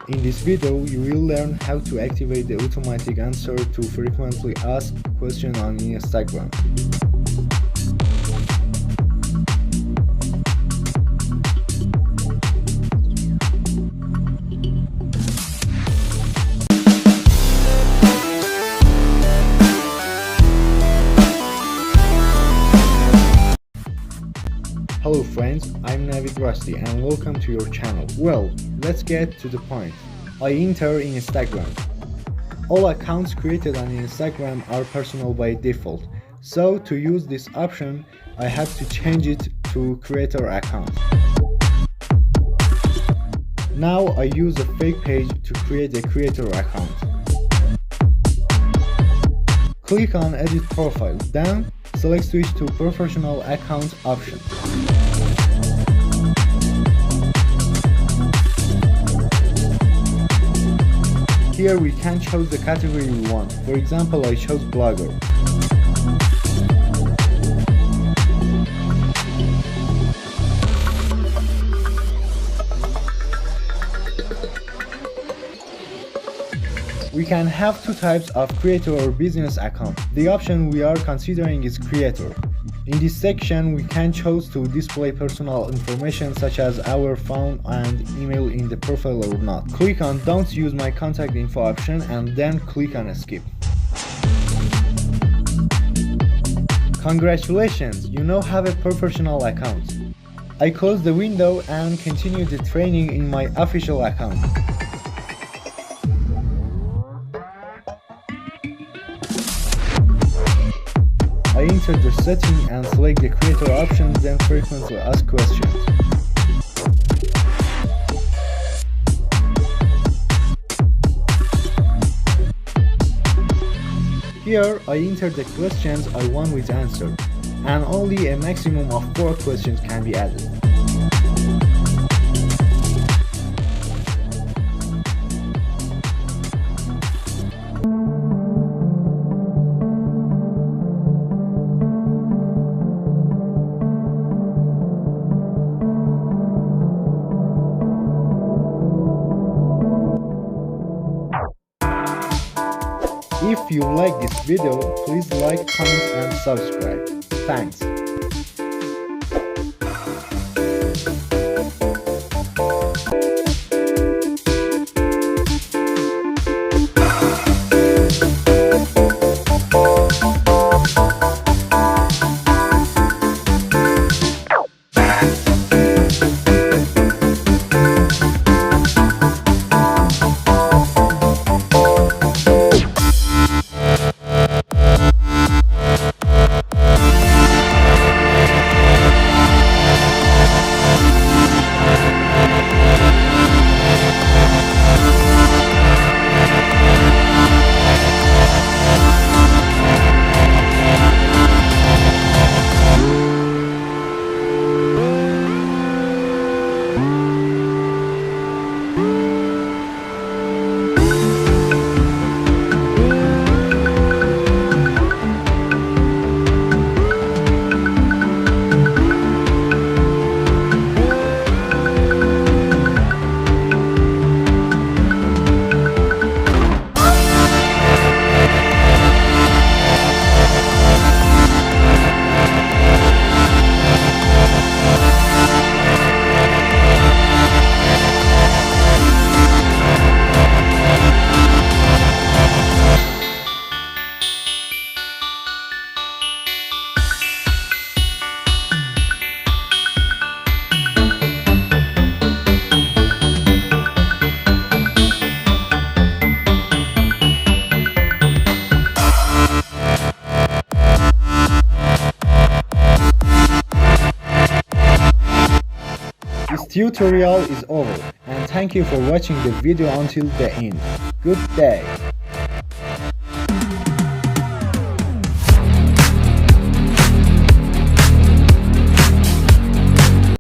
In this video, you will learn how to activate the automatic answer to frequently asked questions on Instagram. Hello friends, I'm Navid Rasti and welcome to your channel. Well, let's get to the point. I enter in Instagram. All accounts created on Instagram are personal by default. So to use this option, I have to change it to creator account. Now I use a fake page to create a creator account. Click on edit profile, then select switch to professional account option. Here we can choose the category we want. For example, I chose blogger. We can have two types of creator or business account. The option we are considering is creator. In this section, we can choose to display personal information such as our phone and email in the profile or not. Click on Don't use my contact info option and then click on Skip. Congratulations, you now have a professional account. I close the window and continue the training in my official account. I enter the setting and select the creator option, then frequently asked questions. Here I enter the questions I want with answer, and only a maximum of 4 questions can be added. If you like this video, please like, comment and subscribe. Thanks. This tutorial is over and thank you for watching the video until the end. Good day!